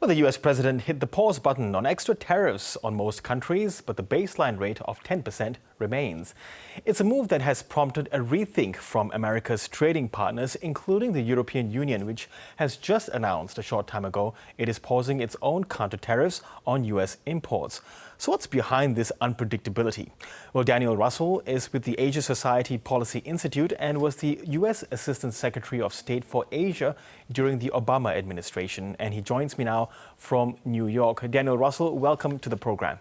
Well, the US president hit the pause button on extra tariffs on most countries, but the baseline rate of 10% remains. It's a move that has prompted a rethink from America's trading partners, including the European Union, which has just announced a short time ago it is pausing its own counter-tariffs on US imports. So what's behind this unpredictability? Well, Daniel Russel is with the Asia Society Policy Institute and was the US Assistant Secretary of State for Asia during the Obama administration. And he joins me now from New York. Daniel Russel, welcome to the program.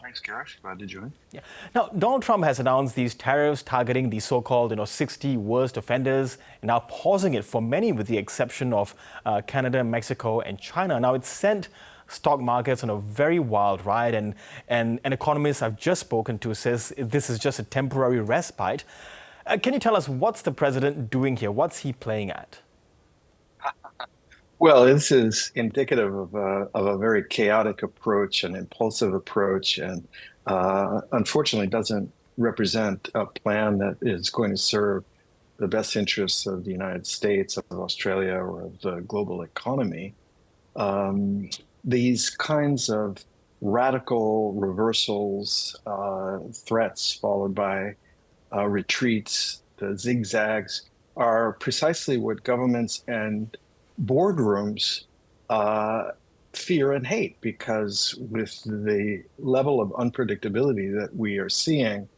Thanks, Garish. Glad to join. Yeah. Now, Donald Trump has announced these tariffs targeting the so-called 60 worst offenders, and now pausing it for many with the exception of Canada, Mexico and China. Now, it's sent stock markets on a very wild ride, and an economist I've just spoken to says this is just a temporary respite. Can you tell us what's the president doing here? What's he playing at? Well, this is indicative of a very chaotic approach, an impulsive approach, and unfortunately doesn't represent a plan that is going to serve the best interests of the United States, of Australia, or of the global economy. These kinds of radical reversals, threats followed by retreats, the zigzags, are precisely what governments and boardrooms fear and hate, because with the level of unpredictability that we are seeing,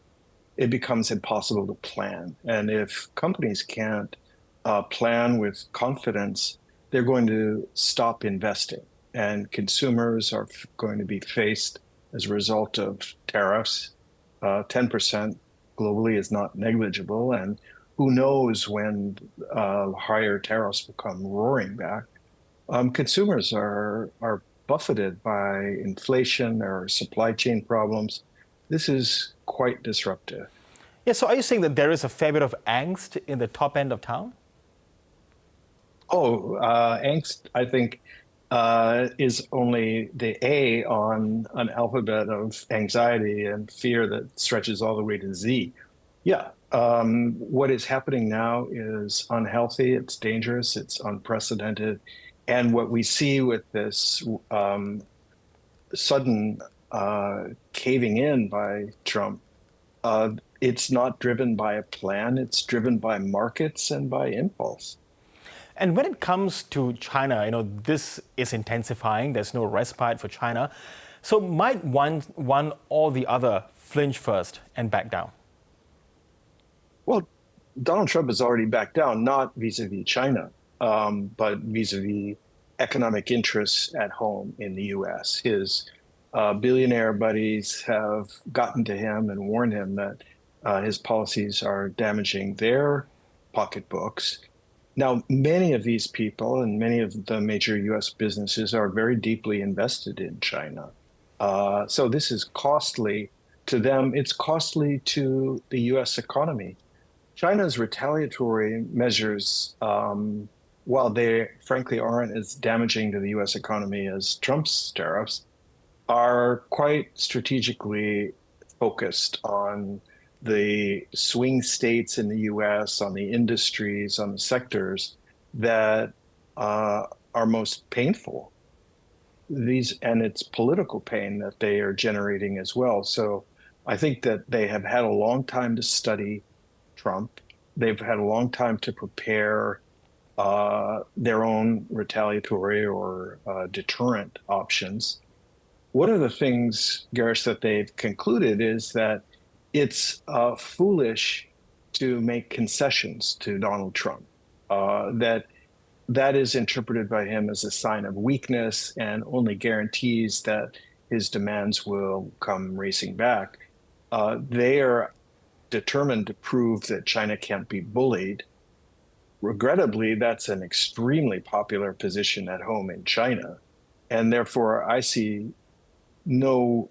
it becomes impossible to plan. And if companies can't plan with confidence, they're going to stop investing. And consumers are going to be faced as a result of tariffs. 10% globally is not negligible. And who knows when higher tariffs will come roaring back. Consumers are buffeted by inflation or supply chain problems. This is quite disruptive. Yeah, so are you saying that there is a fair bit of angst in the top end of town? Angst, I think, is only the A on an alphabet of anxiety and fear that stretches all the way to Z. Yeah, what is happening now is unhealthy, it's dangerous, it's unprecedented. And what we see with this sudden caving in by Trump, it's not driven by a plan, it's driven by markets and by impulse. And when it comes to China, this is intensifying. There's no respite for China. So might one or the other flinch first and back down? Well, Donald Trump has already backed down, not vis-a-vis China, but vis-a-vis economic interests at home in the U.S. His billionaire buddies have gotten to him and warned him that his policies are damaging their pocketbooks. Now, many of these people and many of the major U.S. businesses are very deeply invested in China. So this is costly to them. It's costly to the U.S. economy. China's retaliatory measures, while they frankly aren't as damaging to the U.S. economy as Trump's tariffs, are quite strategically focused on the swing states in the U.S., on the industries, on the sectors that are most painful. And it's political pain that they are generating as well. So I think that they have had a long time to study Trump. They've had a long time to prepare their own retaliatory or deterrent options. One of the things, Garish, that they've concluded is that it's foolish to make concessions to Donald Trump. That is interpreted by him as a sign of weakness and only guarantees that his demands will come racing back. They are determined to prove that China can't be bullied. Regrettably, that's an extremely popular position at home in China. And therefore, I see no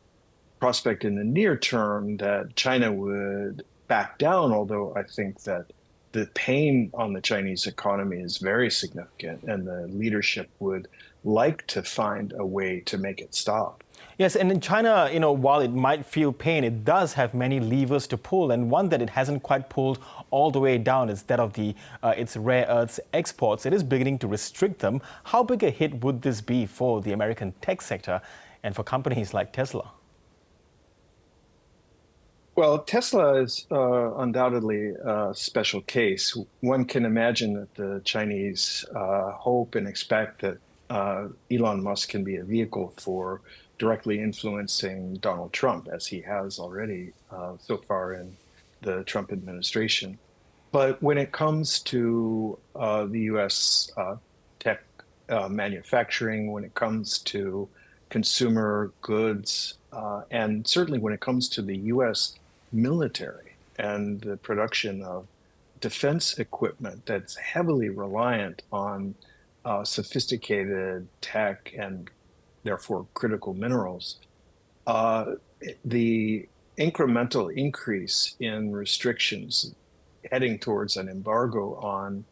prospect in the near term that China would back down, although I think that the pain on the Chinese economy is very significant, and the leadership would like to find a way to make it stop. Yes, and in China, while it might feel pain, it does have many levers to pull, and one that it hasn't quite pulled all the way down is that of its rare earths exports. It is beginning to restrict them. How big a hit would this be for the American tech sector and for companies like Tesla? Well, Tesla is undoubtedly a special case. One can imagine that the Chinese hope and expect that Elon Musk can be a vehicle for directly influencing Donald Trump, as he has already so far in the Trump administration. But when it comes to the U.S. Tech manufacturing, when it comes to consumer goods, and certainly when it comes to the U.S. military and the production of defense equipment that's heavily reliant on sophisticated tech and therefore critical minerals, the incremental increase in restrictions heading towards an embargo on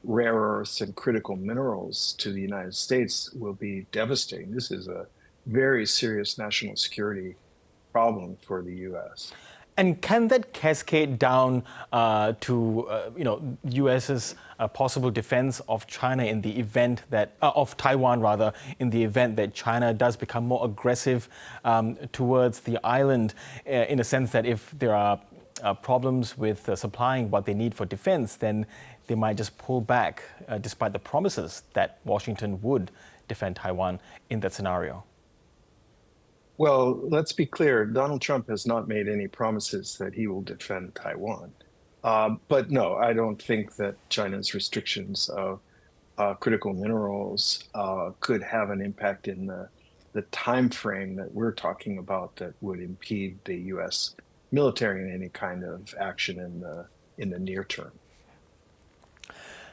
rare earths and critical minerals to the United States will be devastating. This is a very serious national security problem for the U.S. And can that cascade down to U.S.'s possible defense of China in the event that of Taiwan rather, in the event that China does become more aggressive towards the island, in a sense that if there are problems with supplying what they need for defense, then they might just pull back, despite the promises that Washington would defend Taiwan in that scenario? Well, let's be clear. Donald Trump has not made any promises that he will defend Taiwan. But no, I don't think that China's restrictions of critical minerals could have an impact in the time frame that we're talking about that would impede the U.S. military in any kind of action in the near term.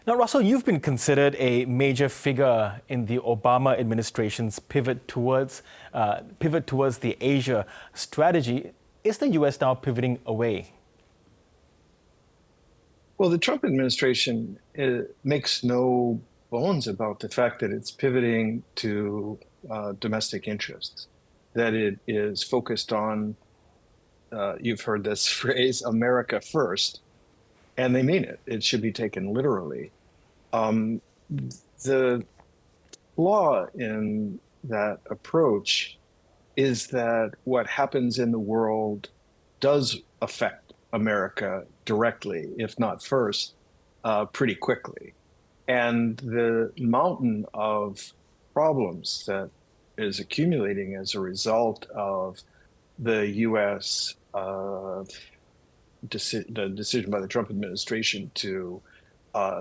Now, Russell, you've been considered a major figure in the Obama administration's pivot towards the Asia strategy. Is the U.S. now pivoting away? Well, the Trump administration makes no bones about the fact that it's pivoting to domestic interests, that it is focused on, you've heard this phrase, America first, and they mean it. It should be taken literally. The flaw in that approach is that what happens in the world does affect America directly, if not first, pretty quickly. And the mountain of problems that is accumulating as a result of the U.S. The decision by the Trump administration to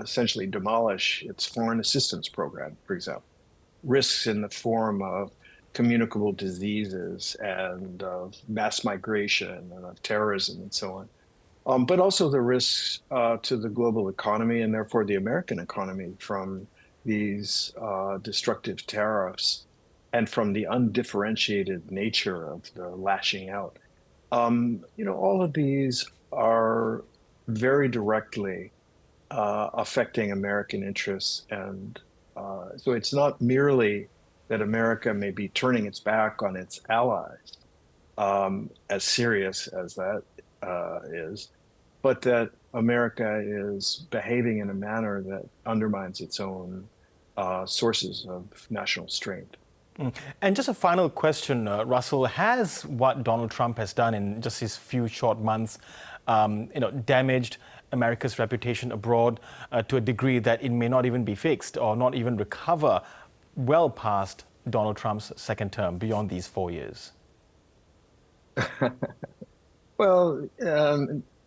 essentially demolish its foreign assistance program, for example, risks in the form of communicable diseases and of mass migration and of terrorism and so on, but also the risks to the global economy and therefore the American economy from these destructive tariffs and from the undifferentiated nature of the lashing out. All of these are very directly affecting American interests. And so it's not merely that America may be turning its back on its allies, as serious as that is, but that America is behaving in a manner that undermines its own sources of national strength. And just a final question, Russell, has what Donald Trump has done in just his few short months, damaged America's reputation abroad to a degree that it may not even be fixed or not even recover well past Donald Trump's second term beyond these 4 years? Well,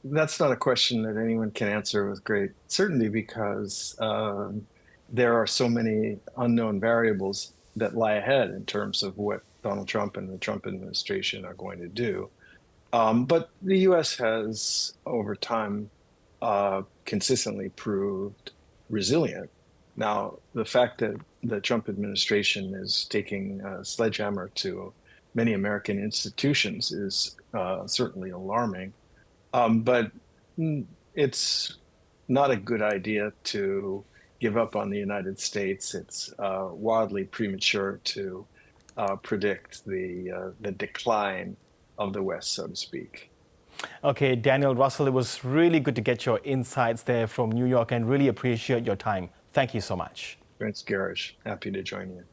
that's not a question that anyone can answer with great certainty because there are so many unknown variables that lie ahead in terms of what Donald Trump and the Trump administration are going to do. But the U.S. has, over time, consistently proved resilient. Now, the fact that the Trump administration is taking a sledgehammer to many American institutions is certainly alarming. But it's not a good idea to give up on the United States. It's wildly premature to predict the decline of the West, so to speak. Okay, Daniel Russel, it was really good to get your insights there from New York and really appreciate your time. Thank you so much. Thanks, Garish. Happy to join you.